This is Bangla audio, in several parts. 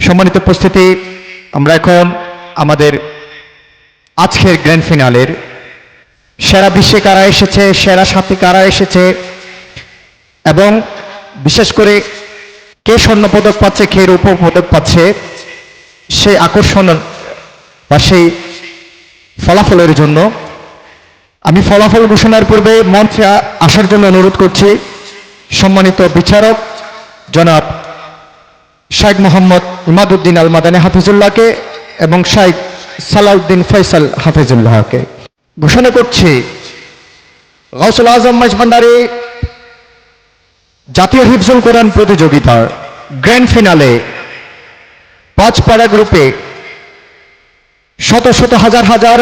সম্মানিত উপস্থিতি, আমরা এখন আমাদের আজকের গ্র্যান্ড ফিনালের সেরা 20 কারা এসেছে, সেরা 7 কারা এসেছে এবং বিশেষ করে কে স্বর্ণপদক পাচ্ছে, কে রৌপ্য পদক পাচ্ছে, সেই আকর্ষণ বা সেই ফলাফলের জন্য আমি ফলাফল ঘোষণার পূর্বে মঞ্চে আসার জন্য অনুরোধ করছি সম্মানিত বিচারক জনাব শাইখ মোহাম্মদ ইমাদউদ্দিন আল মাদানী হাফিজুল্লাহকে এবং শাইখ সালাউদ্দিন ফয়সাল হাফিজুল্লাহকে। ঘোষণা করছি গাউসুল আজম মাঝভান্ডারী জাতীয় হিফজুল কোরআন প্রতিযোগিতার গ্র্যান্ড ফিনালে 5 পাড়া গ্রুপে শত শত হাজার হাজার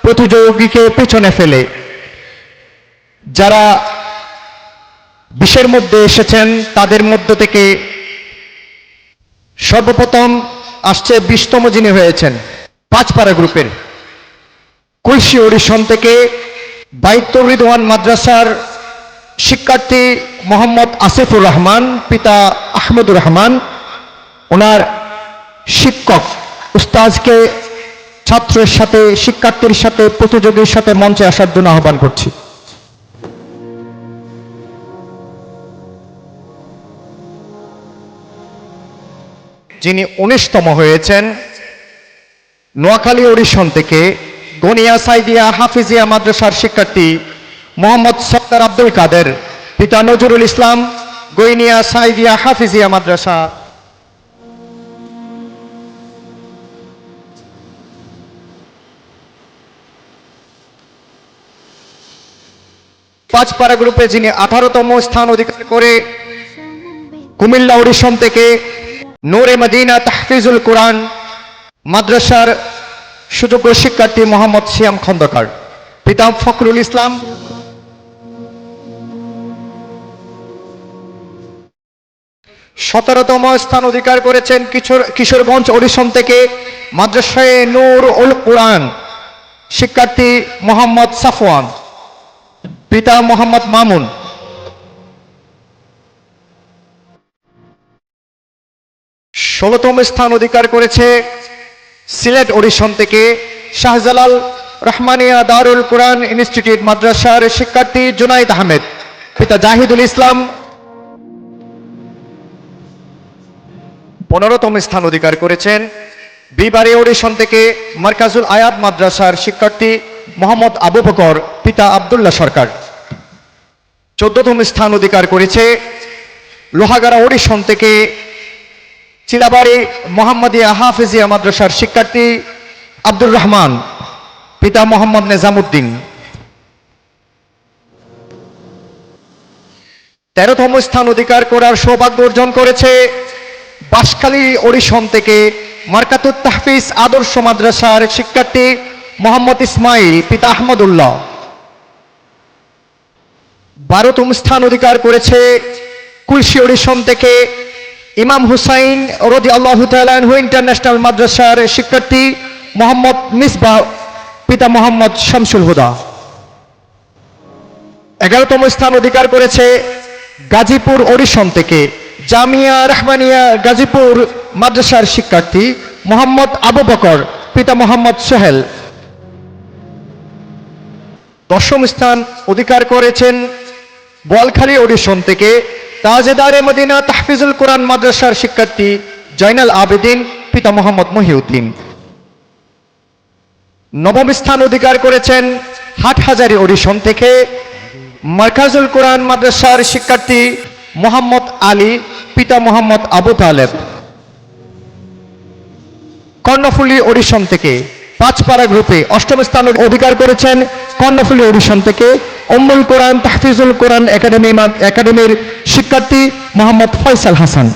প্রতিযোগীকে পেছনে ফেলে যারা 20-এর মধ্যে এসেছেন তাদের মধ্য থেকে সর্বপ্রথম আসছে 20তম যিনি হয়েছেন 5 পাড়া গ্রুপের কুলসি অডিশন থেকে বাইতুর রিদওয়ান মাদ্রাসার শিক্ষার্থী মোহাম্মদ আসিফুর রহমান, পিতা আহমদুর রহমান। ওনার শিক্ষক উস্তাজকে ছাত্রের সাথে, শিক্ষার্থীর সাথে, প্রতিযোগীর সাথে মঞ্চে আসার জন্য আহ্বান করছি। যিনি 19তম হয়েছেন নোয়াখালী অডিশন থেকে গনিয়া সাইদিয়া হাফিজিয়া মাদ্রাসার শিক্ষার্থী মোহাম্মদ সত্তার আব্দুল কাদের, পিতা নজরুল ইসলাম, গনিয়া সাইদিয়া হাফিজিয়া মাদ্রাসা। পাঁচ পাড়া গ্রুপে যিনি 18তম স্থান অধিকার করে কুমিল্লা অডিশন থেকে নূরে মদিনা তাহফিজুল কোরআন মাদ্রাসার সুযোগ্য শিক্ষার্থী মোহাম্মদ সিয়াম খন্দকার, পিতা ফখরুল ইসলাম। 17তম স্থান অধিকার করেছেন কিশোরগঞ্জ অডিশন থেকে মাদ্রাসায়ে নূর উল কোরআন শিক্ষার্থী মোহাম্মদ সাফওয়ান, পিতা মোহাম্মদ মামুন। 16তম স্থান অধিকার করেছে সিলেট অডিশন থেকে শাহজালাল রহমানিয়া দারুল কোরআন ইনস্টিটিউট মাদ্রাসার শিক্ষার্থী জুনাইদ আহমেদ, পিতা জাহিদুল ইসলাম। 15তম স্থান অধিকার করেছেন বিবারে অডিশন থেকে মার্কাজুল আয়াত মাদ্রাসার শিক্ষার্থী মোহাম্মদ আবু বকর, পিতা আব্দুল্লাহ সরকার। 14তম স্থান অধিকার করেছে লোহাগাড়া অডিশন থেকে চিলাবাড়ি মোহাম্মদিয়া হাফিজিয়া মাদ্রাসার শিক্ষার্থী আব্দুর রহমান, পিতা মোহাম্মদ নিজামুদ্দিন। 13তম স্থান অধিকার করার সৌভাগ্য অর্জন করেছে বাঁশখালী অডিশন থেকে মার্কাতুত তাহফিজ আদর্শ মাদ্রাসার শিক্ষার্থী মোহাম্মদ ইসমাইল, পিতা আহমদুল্লাহ। 12তম স্থান অধিকার করেছে কুলসি অডিশন থেকে ইমাম হুসাইন রাদিয়াল্লাহু তাআলা আনহু ইন্টারন্যাশনাল মাদ্রাসার শিক্ষার্থী মোহাম্মদ মিসবাহ, পিতা মোহাম্মদ শামসুল হুদা। 11তম স্থান অধিকার করেছে গাজীপুর অডিশন থেকে জামিয়া রহমানিয়া গাজীপুর মাদ্রাসার শিক্ষার্থী মোহাম্মদ আবু বকর, পিতা মোহাম্মদ সোহেল। 10ম স্থান অধিকার করেছেন বোয়ালখালী অডিশন থেকে তাজেদারে মদিনা তাহফিজুল কোরআন মাদ্রাসার শিক্ষার্থী জয়নাল আবেদিন, পিতা মোহাম্মদ মহিউদ্দিন। 9ম স্থান অধিকার করেছেন হাটহাজারী অডিশন থেকে মার্কাজুল কোরআন মাদ্রাসার শিক্ষার্থী মোহাম্মদ আলী, পিতা মোহাম্মদ আবু তালেব। কর্ণফুলী অডিশন থেকে 5 পাড়া গ্রুপে 8ম স্থান অধিকার করেছেন কর্ণফুলী অডিশন থেকে উম্মুল কোরআন তাহফিজুল কোরআন একাডেমির শিক্ষার্থী মোহাম্মদ ফয়সাল হাসান।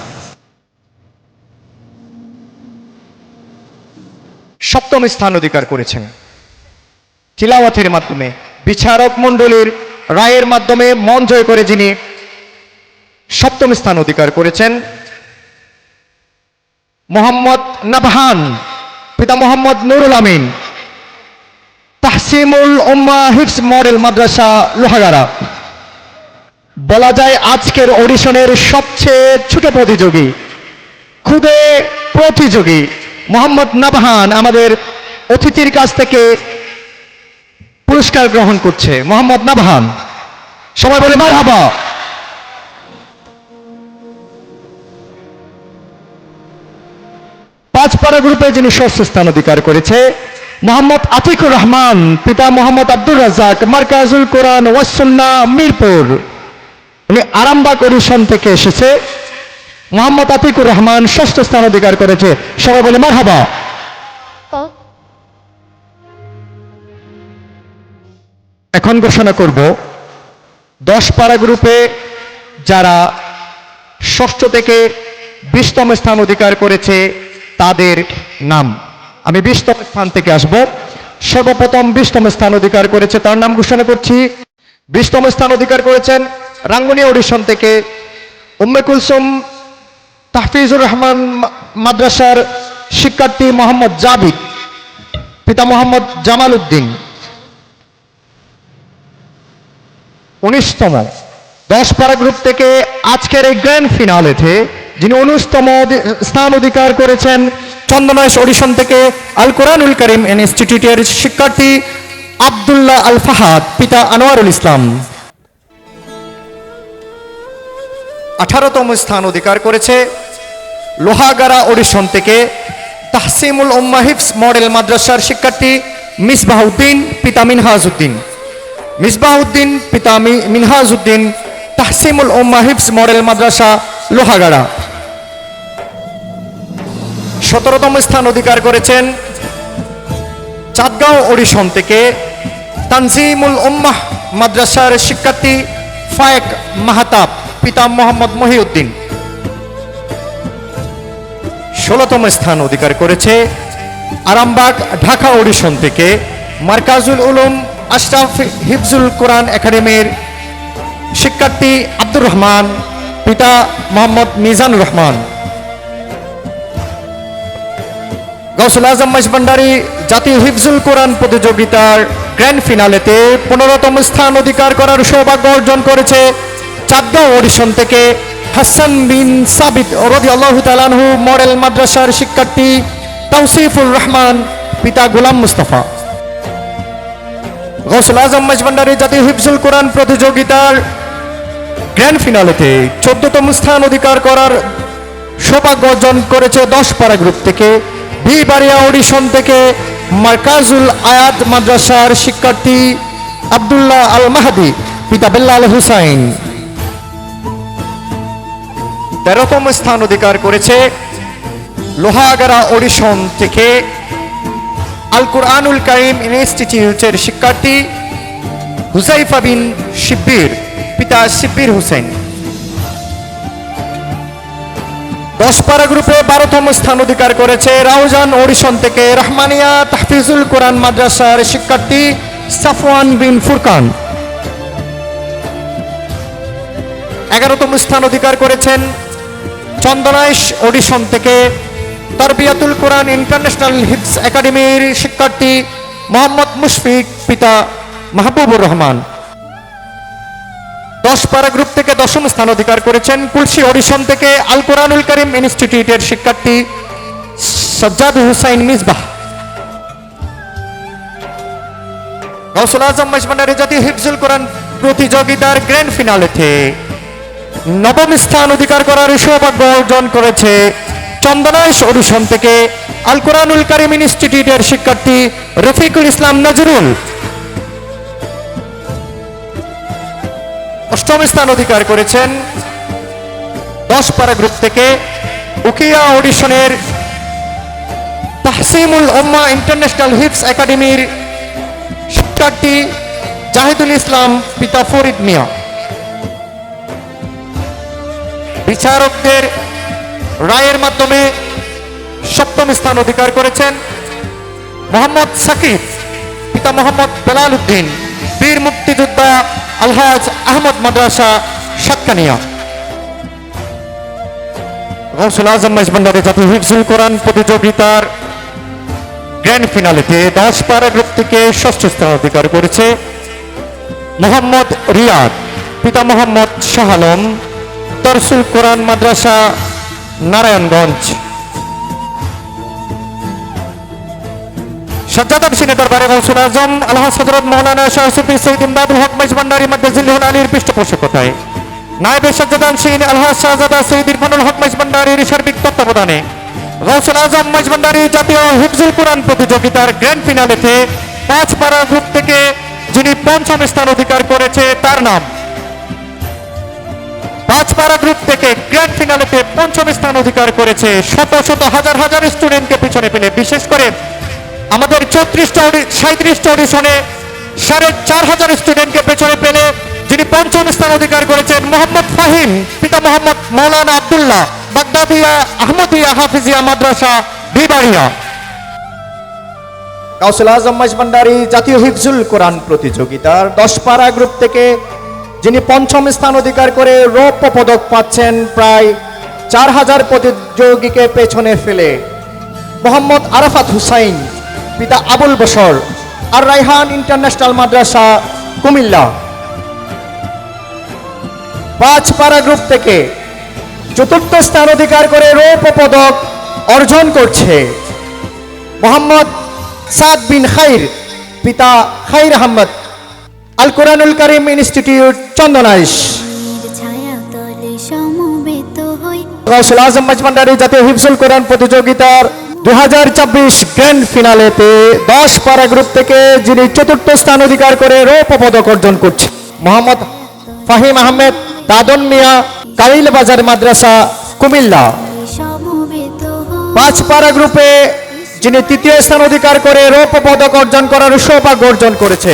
7ম স্থান অধিকার করেছেন তিলাওয়াতের মাধ্যমে বিচারক মণ্ডলীর রায়ের মাধ্যমে মন জয় করে যিনি 7ম স্থান অধিকার করেছেন মোহাম্মদ নাবহান, পিতা মোহাম্মদ নুরুল আমিন, তাহসিমুল উম্মাহ হিফজ মডেল মাদ্রাসা লোহাগাড়া। বলা যায় আজকের অডিশনের সবচেয়ে ছোট প্রতিযোগী, খুদে প্রতিযোগী মোহাম্মদ নাবহান আমাদের অতিথির কাছ থেকে পুরস্কার গ্রহণ করছে। মোহাম্মদ নাবহান, সবাই বলে মারহাবা। পাঁচপাড়া গ্রুপে যিনি ষষ্ঠ স্থান অধিকার করেছে মোহাম্মদ আতিকুর রহমান, পিতা মোহাম্মদ আব্দুর রাজ্জাক, মার্কাজুল কোরআন ওয়াসুন্নাহ মিরপুর, উনি আরামবাগ অডিশন থেকে এসেছে। মোহাম্মদ আতিকুর রহমান ষষ্ঠ স্থান অধিকার করেছে, সবাই বলে মারহাবা। এখন ঘোষণা করব 10 পাড়া গ্রুপে যারা ষষ্ঠ থেকে 20তম স্থান অধিকার করেছে তাদের নাম। আমি 20তম স্থান থেকে আসব। সর্বপ্রথম 20তম স্থান অধিকার করেছে তার নাম ঘোষণা করছি। 20তম স্থান অধিকার করেছেন রাঙ্গুনিয়া অডিশন থেকে উম্মে কুলসুম তাহফিজুর রহমান মাদ্রাসার শিক্ষার্থী মোহাম্মদ জাবিদ, পিতা মোহাম্মদ জামাল উদ্দিন। 19তম 10 পাড়া গ্রুপ থেকে আজকের এই গ্র্যান্ড ফিনালেতে যিনি 19তম স্থান অধিকার করেছেন চন্দনাইশ অডিশন থেকে আল কোরআনুল করিম ইনস্টিটিউটের শিক্ষার্থী আব্দুল্লাহ আল ফাহাদ, পিতা আনোয়ারুল ইসলাম। 18তম স্থান অধিকার করেছে লোহাগাড়া অডিশন থেকে তাহসিমুল উম্মাহ হিফজ মডেল মাদ্রাসার শিক্ষার্থী মিসবাহউদ্দিন, পিতা মিনহাজউদ্দিন। মিসবাহউদ্দিন, পিতা মিনহাজউদ্দিন, তাহসিমুল উম্মাহ হিফজ মডেল মাদ্রাসা লোহাগাড়া। 17তম স্থান অধিকার করেছেন চাঁদগাঁও অডিশন থেকে তানজিমুল উম্মাহ মাদ্রাসার শিক্ষার্থী ফায়েক মাহতাব, পিতা মোহাম্মদ মহিউদ্দিন। 16তম স্থান অধিকার করেছে আরামবাগ ঢাকা অডিশন থেকে মার্কাজুল উলুম আশরাফ হিফজুল কোরআন একাডেমির শিক্ষার্থী আব্দুর রহমান, পিতা মোহাম্মদ মিজানুর রহমান। গৌসুল আজম মাইজভান্ডারী জাতীয় হিফজুল কোরআন প্রতিযোগিতার গ্র্যান্ড ফিনালেতে 15তম স্থান অধিকার করার সৌভাগ্য অর্জন করেছে চাঁদগাঁও অডিশন থেকে হাসান বিন সাবিত রাদিয়াল্লাহু তাআলা আনহু মডেল মাদ্রাসার শিক্ষার্থী তাওসিফুর রহমান, পিতা গোলাম মুস্তাফা। গৌসুল আজম মাইজভান্ডারী জাতীয় হিফজুল কোরআন প্রতিযোগিতার গ্র্যান্ড ফিনালেতে 14তম স্থান অধিকার করার সৌভাগ্য অর্জন করেছে 10 পাড়া গ্রুপ থেকে বিবাড়িয়া অডিশন থেকে মার্কাজুল আয়াত মাদ্রাসার শিক্ষার্থী আব্দুল্লাহ আল মাহাদি, পিতা বেল্লাল হুসাইন। 13তম স্থান অধিকার করেছে লোহাগাড়া অডিশন থেকে আল কোরআনুল কারিম ইনস্টিটিউটের শিক্ষার্থী হুজাইফা বিন শিব্বির, পিতা শিব্বির হুসেন। 10 পাড়া গ্রুপে 12তম স্থান অধিকার করেছে রাউজান অডিশন থেকে রহমানিয়া তাহফিজুল কোরআন মাদ্রাসার শিক্ষার্থী সাফওয়ান বিন ফুরকান। 11তম স্থান অধিকার করেছেন চন্দনাইশ অডিশন থেকে তারবিয়াতুল কোরআন ইন্টারন্যাশনাল হিফজ একাডেমির শিক্ষার্থী মোহাম্মদ মুশফিক, পিতা মাহবুবুর রহমান। 10 পাড়া গ্রুপ থেকে 10ম স্থান অধিকার করেছেন কুলসি অডিশন থেকে আল কোরআনুল করিম ইনস্টিটিউটের শিক্ষার্থী সাজ্জাদ হুসাইন মিসবাহ। গৌসুল আজম মাইজভান্ডারী জাতীয় হিফজুল কোরআন প্রতিযোগিতার গ্র্যান্ড ফিনালেতে 9ম স্থান অধিকার করার সৌভাগ্য অর্জন করেছে চন্দনাইশ অডিশন থেকে আল কোরআনুল করিম ইনস্টিটিউটের শিক্ষার্থী রফিকুল ইসলাম নজরুল। 8ম স্থান অধিকার করেছেন 10 পাড়া গ্রুপ থেকে উকিয়া অডিশনের তাহসিমুল উম্মাহ ইন্টারন্যাশনাল হিফজ একাডেমির শিক্ষার্থী জাহিদুল ইসলাম, পিতা ফরিদ মিয়া। বিচারকদের রায়ের মাধ্যমে 7ম স্থান অধিকার করেছেন মোহাম্মদ সাকিব, পিতা মোহাম্মদ বেলাল উদ্দিন, বীর মুক্তিযোদ্ধা আলহাজ আহমদ মাদ্রাসা সাতকানিয়া। গৌসুল আজম মাইজভান্ডারী জাতীয় হিফজুল কোরআন প্রতিযোগিতার গ্র্যান্ড ফিনালেতে 10 পাড়া গ্রুপ থেকে 6ষ্ঠ স্থান অধিকার করেছে মোহাম্মদ রিয়াদ, পিতা মোহাম্মদ শাহ আলম, দরসুল কোরআন মাদ্রাসা নারায়ণগঞ্জ। সজ্জাদম সিনে দরবারে গৌসুল আজম আলহাজ হযরত মাওলানা শাহ সুফি সৈয়দ ইমদাদুল হক মাইজভান্ডারী মাদ্দাজিল্লাহুল আলীর পৃষ্ঠপোষকতায় নায়েবে সজ্জাদান সিন আলহাজ শাহজাদা সৈয়দ ইরফানুল হক মাইজভান্ডারীর সার্বিক তত্ত্বাবধানে গৌসুল আজম মাইজভান্ডারী জাতীয় হিফজুল কোরআন প্রতিযোগিতার গ্র্যান্ড ফিনালেতে 5 পারা গ্রুপ থেকে যিনি পঞ্চম স্থান অধিকার করেছে তার নাম 5 পারা গ্রুপ থেকে গ্র্যান্ড ফিনালেতে পঞ্চম স্থান অধিকার করেছে শত শত হাজার হাজার স্টুডেন্টকে পিছনে ফেলে, বিশেষ করে আমাদের 37টা অডিশনে 4,500 স্টুডেন্টকে পেছনে পেলে যিনি পঞ্চম স্থান অধিকার করেছেন মোহাম্মদ ফাহিম, পিতা মোহাম্মদ মৌলানা আব্দুল্লাহ, বাগদাদিয়া আহমদিয়া হাফিজিয়া মাদ্রাসা বিবাড়িয়া। গাউসুল আজম মাইজভান্ডারী জাতীয় হিফজুল কোরআন প্রতিযোগিতার 10 পারা গ্রুপ থেকে যিনি পঞ্চম স্থান অধিকার করে রৌপ্য পদক পাচ্ছেন প্রায় 4,000 প্রতিযোগীকে পেছনে ফেলে মোহাম্মদ আরাফাত হুসাইন, পিতা আবুল বশর, আর রাইহান ইন্টারন্যাশনাল মাদ্রাসা কুমিল্লা। 5 পারা গ্রুপ থেকে চতুর্থ স্থান অধিকার করে রৌপ্য পদক অর্জন করছে মোহাম্মদ সাদ বিন খাইর, পিতা খাইর আহমদ, আল কোরআনুল কারীম ইনস্টিটিউট চন্দনাইশ। গাউসুল আজম মাইজভান্ডারী জাতীয় হিফজুল কোরআন প্রতিযোগিতার 2024 গ্র্যান্ড ফিনালেতে 10 পারা গ্রুপ থেকে যিনি চতুর্থ স্থান অধিকার করে রৌপ্য পদক অর্জন করছে মোহাম্মদ ফাহিম আহমেদ, দাদন মিয়া, কাইল বাজার মাদ্রাসা কুমিল্লা। 5 পারা গ্রুপে যিনি তৃতীয় স্থান অধিকার করে রৌপ্য পদক অর্জন করার সৌভাগ্য অর্জন করেছে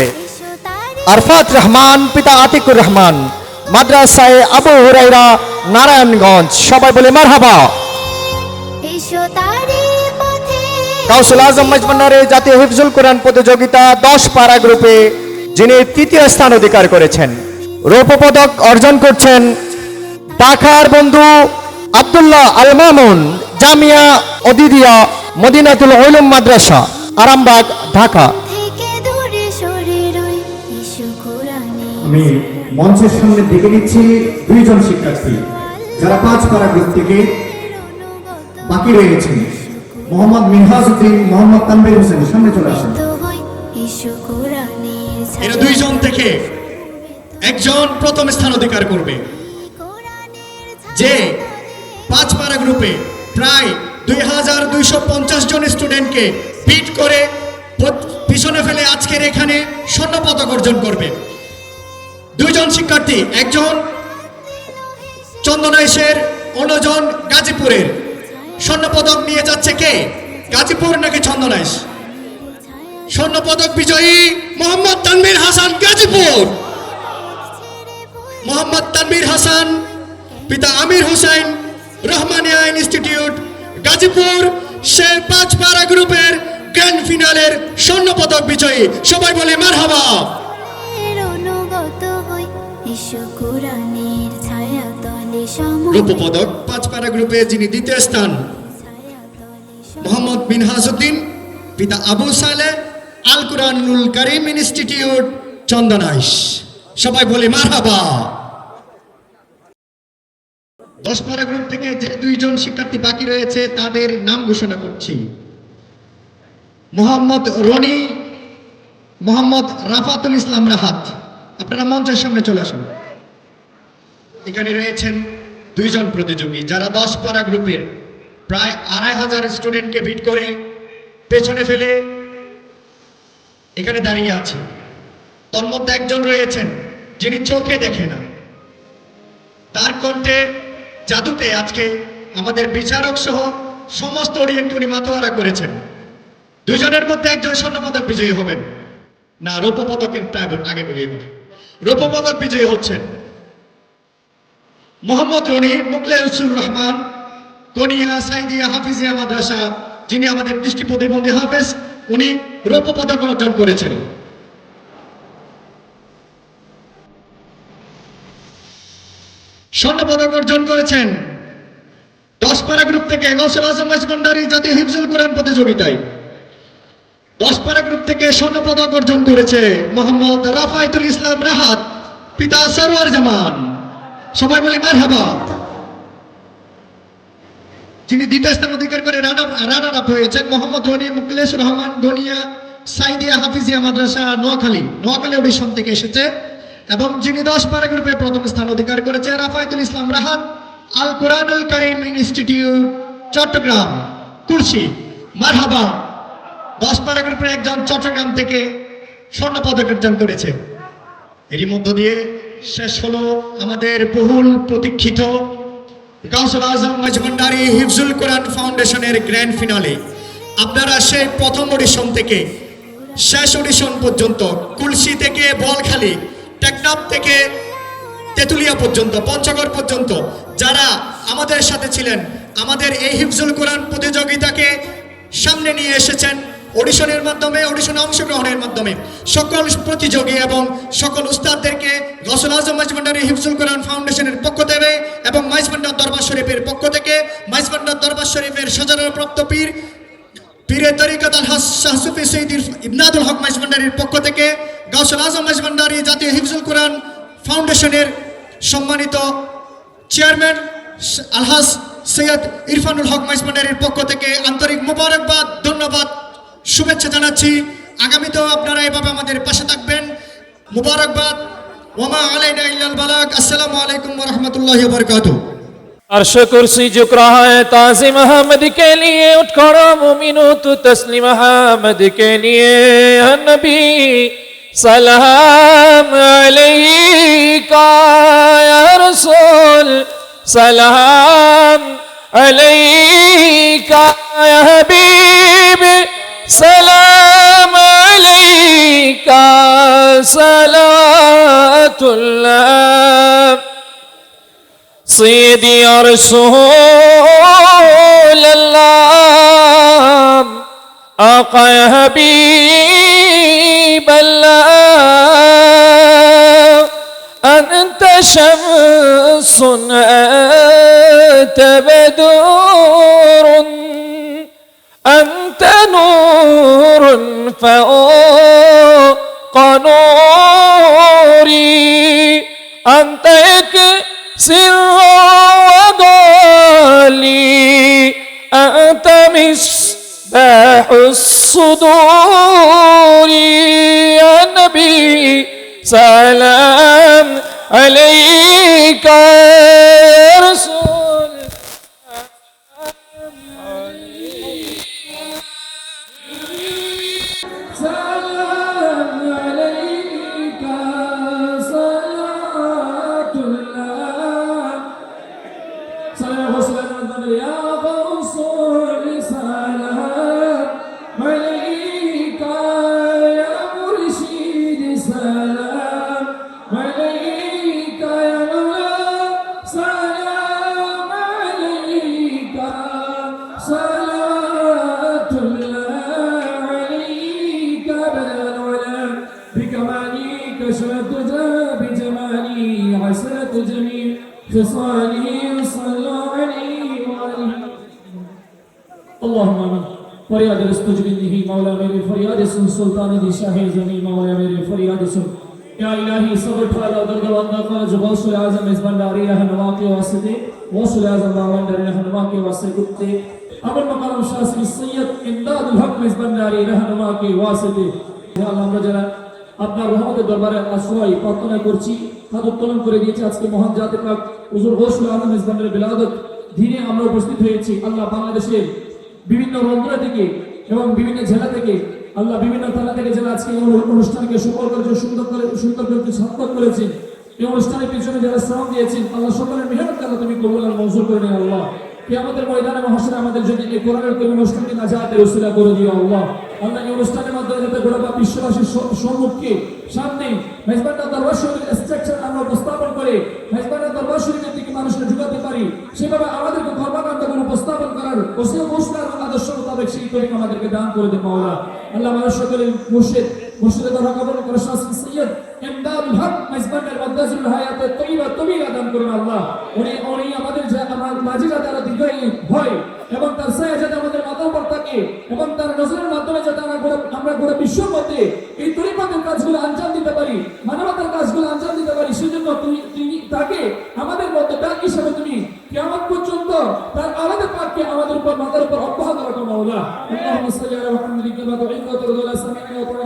আরফাত রহমান, পিতা আতিকুর রহমান, মাদ্রাসায় আবু হুরাইরা নারায়ণগঞ্জ। সবাই বলে মারহাবা। গাউসুল আজম মাইজভান্ডারী জাতীয় হিফজুল কোরআন প্রতিযোগিতা 10 পারা গ্রুপে যিনি তৃতীয় স্থান অধিকার করেছেন, রৌপ্য পদক অর্জন করছেন ঢাকার বন্ধু আব্দুল্লাহ আল মামুন, জামিয়া ওদিদিয়া মদিনাতুল উলুম মাদ্রাসা আরামবাগ, ঢাকা। আমি মঞ্চের সামনে ডেকে নিচ্ছি 2 জন শিক্ষার্থী যারা 5 পারা গ্রুপ থেকে বাকি রয়েছেন। মোহাম্মদ মিনহাজউদ্দিন, মোহাম্মদ তানভীর হোসেন, সামনে চলে আসেন। এরা 2 জন থেকে একজন প্রথম স্থান অধিকার করবে, যে 5 পারা গ্রুপে প্রায় 2250 জন স্টুডেন্টকে বিট করে পিছনে ফেলে আজকের এখানে স্বর্ণ পদক অর্জন করবে। 2 জন শিক্ষার্থী, একজন চন্দনাইশের, অন্যজন গাজীপুরের। স্বর্ণ পদক নিয়ে যাচ্ছে কে? গাজীপুর নাকি চন্দনাইশ? স্বর্ণ পদক বিজয়ী মোহাম্মদ তানভীর হাসান, গাজীপুর। মোহাম্মদ তানভীর হাসান, পিতা আমির হোসেন, রহমানিয়া ইনস্টিটিউট গাজীপুর, সে 5 পারা গ্রুপের গ্র্যান্ড ফিনালের স্বর্ণ পদক বিজয়ী। সবাই বলে মারহাবা। রৌপ্য পদক 5 পারা গ্রুপে যিনি দ্বিতীয় স্থান মোহাম্মদ মিনহাজউদ্দিন, পিতা আবু সালেহ, আল কোরআনুল কারীম ইনস্টিটিউট চন্দনাইশ। সবাই বলে মারহাবা। 10 পারা গ্রুপ থেকে যে 2 জন শিক্ষার্থী বাকি রয়েছে তাদের নাম ঘোষণা করছি। মোহাম্মদ রনি, মোহাম্মদ রাফাতুল ইসলাম রাফাত, আপনারা মঞ্চের সামনে চলে আসুন। এখানে রয়েছেন 2 জন প্রতিযোগী যারা 10 পারা গ্রুপের প্রায় 2,500 স্টুডেন্টকে বিট করে পেছনে ফেলে এখানে দাঁড়িয়ে আছে। তার মধ্যে একজন রয়েছেন যিনি চোখে দেখে না, তার কণ্ঠে জাদুতে আজকে আমাদের বিচারক সহ সমস্ত অডিয়েন্স উনি মাতোয়ারা করেছেন। 2 জনের মধ্যে একজন স্বর্ণ পদক বিজয়ী হবেন না, রৌপ্য পদকের আগে বিজয়ী হবেন। রৌপ্য পদক বিজয়ী হচ্ছেন মোহাম্মদ রনি, মুখলেসুর রহমান, কনিয়া সাইদিয়া হাফিজিয়া মাদ্রাসা, যিনি আমাদের দৃষ্টি প্রতিবন্ধী হাফেজ, উনি রৌপ্য পদক অর্জন করেছেন। স্বর্ণ পদক অর্জন করেছেন 10 পারা গ্রুপ থেকে গাউসুল আজম মাইজভান্ডারী জাতীয় হিফজুল কোরআন প্রতিযোগিতায় 10 পারা গ্রুপ থেকে স্বর্ণ পদক অর্জন করেছে মোহাম্মদ রাফায়েতুল ইসলাম রাহাত, পিতা সরওয়ার জামান। সবাই বলে মারহাবা। যিনি দ্বিতীয় স্থান অধিকার করে রানার আপ হয়েছেন মোহাম্মদ রনি, মুখলেস রহমান, গনিয়া সাইদিয়া হাফিজিয়া মাদ্রাসা নোয়াখালী অডিশন থেকে এসেছে এবং যিনি 10 পারা গ্রুপে প্রথম স্থান অধিকার করেছে রাফায়েতুল ইসলাম রাহাত আল কোরআনুল কারীম ইনস্টিটিউট চট্টগ্রাম কুরসি মারহাবা 10 পারা গ্রুপের একজন চট্টগ্রাম থেকে স্বর্ণ পদক অর্জন করেছে। এরই মধ্য দিয়ে শেষ হলো আমাদের বহুল প্রতীক্ষিত গাউসুল আজম মজভান্ডারি হিফজুল কোরআন ফাউন্ডেশনের গ্র্যান্ড ফিনালে। আপনারা সেই প্রথম অডিশন থেকে শেষ অডিশন পর্যন্ত কুলসি থেকে বোয়ালখালী, টেকনাফ থেকে তেতুলিয়া পর্যন্ত, পঞ্চগড় পর্যন্ত যারা আমাদের সাথে ছিলেন, আমাদের এই হিফজুল কোরআন প্রতিযোগিতাকে সামনে নিয়ে এসেছেন অডিশনের মাধ্যমে, অডিশনে অংশগ্রহণের মাধ্যমে সকল প্রতিযোগী এবং সকল উস্তাদদেরকে গাউসুল আজম মজভান্ডারি হিফজুল কোরআন ফাউন্ডেশনের পক্ষ থেকে এবং মাইজভান্ডার দরবার শরীফের পক্ষ থেকে, মাইজভান্ডার দরবার শরীফের সাজানোপ্রাপ্ত পীরে তরিকত আলহাজ শাহ সুফি সৈয়দ ইমদাদুল হক মাইজভান্ডারির পক্ষ থেকে, গাউসুল আজম মাইজভান্ডারি জাতীয় হিফজুল কোরআন ফাউন্ডেশনের সম্মানিত চেয়ারম্যান আলহাজ সৈয়দ ইরফানুল হক মাইজভান্ডারির পক্ষ থেকে আন্তরিক মোবারকবাদ, ধন্যবাদ, শুভেচ্ছা জানাচ্ছি। আগামীতেও আপনারা এভাবে আমাদের পাশে থাকবেন। মুবারকবাদ। ওয়ামা আলাইনা ইল্লাল বালাগ। আসসালামু আলাইকুম ওয়া রাহমাতুল্লাহি ওয়া বারাকাতুহু। अर्श कुर्सी झुक रहा है ताज़िम अहमद के लिए, उठ खड़ो मोमिनो तू तस्लीम अहमद के लिए। या नबी सलाम अलैका, या रसूल सलाम अलैका, या हबीब सलाम अलैका, सलातुल्लाह سيدي يا رسول الله، آقا يا حبيب الله، أنت شمس أنت بدر أنت نور فوق نوري، أنت سر وضالي، أنت مصباح الصدور. يا نبي سلام عليك، يا رسول سلام عليك، صلاة الله سلام وسلام يا رسول سلام عليك، يا مرشد سلام عليك، يا مولا سلام عليك، صلاة الله عليك بدلا ولا بكمالك شرفت بجمالي عسرت جميع خصالي صلى عليه وآله. اللهم آمين. फरियाद रस्तुजबिन नहीं मौला मेरे फरियाद सुन, सुल्तान दी शाह ज़मीन मौला मेरे फरियाद सुन। या इलाही सब्र ठाला दरगवांदा का जो गौसुल आज़म मजभांडारी रहनुमा के वास्ते, गौसुल आज़म मजभांडारी रहनुमा के वास्ते कुत्ते अबुल मकाम शाह सैयद इमदादुल हक मजभांडारी रहनुमा के वास्ते। या अल्लाह আমরা যারা আপনার রহমতের দরবারে আশ্রয় প্রার্থনা করছি, হাত উত্তোলন করে দিয়েছি। আজকে মহান জাতি পাক হুজুর গৌসুল আজম মজভান্ডারি বিলাদত দিনে আমরা উপস্থিত হয়েছি। আল্লাহ বাংলাদেশের বিভিন্ন রন্ধ্র থেকে এবং বিভিন্ন জেলা থেকে, আল্লাহ বিভিন্ন থানা থেকে যারা আজকে এই অনুষ্ঠানকে সফল করেছে, সুন্দর করে সার্থক করেছেন, এই অনুষ্ঠানের পিছনে যারা শ্রম দিয়েছেন, আল্লাহ সকলের মেহনত আল্লাহ তুমি কবুল আর মঞ্জুর করে নিও আল্লাহ। কিয়ামতের ময়দানে মহাশরে আমাদের জন্য এই কোরআনের অনুষ্ঠানকে নাজাতের ওসিলা করে দিও আল্লাহ। আল্লাহ এই অনুষ্ঠানের মাধ্যমে যাতে গোটা বিশ্ববাসীর সম্মুখে সামনে মেজবান্ডার দরবার শরীফের স্ট্রাকচার আমরা উপস্থাপন করে মেজবান্ডার দরবার শরীফের দিকে মানুষকে ঝুঁকাতে পারি, সেভাবে আমাদেরকে কর্মকাণ্ডগুলো উপস্থাপন করার ওসিলা মুসলার আদর্শ মোতাবেক সেই তরিক আমাদেরকে দান করে দেন মাওলা। আল্লাহ আমাদের সকলের মুর্শিদের দরবার কবুল করে শাহ সৈয়দ ইমদাদুল হক মেজবান্ডার মাদ্রাসাতুল হায়াতে তয়্যিবা তবিরা দান করুন আল্লাহ। উনি আমাদের যে আমার মাঝি যাতে আরো দীর্ঘায়ু হয় এবং তার ছায়া যাতে আমাদের মাথার উপর থাকে এবং তার নজরের মাধ্যমে যাতে আমরা গোটা বিশ্বের মধ্যে এই তরিকতের কাজগুলো আঞ্জাম দিতে পারি, মানবতার কাজগুলো আঞ্জাম দিতে পারি, সেজন্য তুমি তাকে আমাদের মধ্যে ডাক হিসাবে তুমি কিয়ামত পর্যন্ত তার আমাদের পাককে আমাদের উপর মাথার উপর অব্যাহত রাখো মাওলা। مولاه اللهم صل على محمد كما تحب وترضى، لا سمعنا وطعنا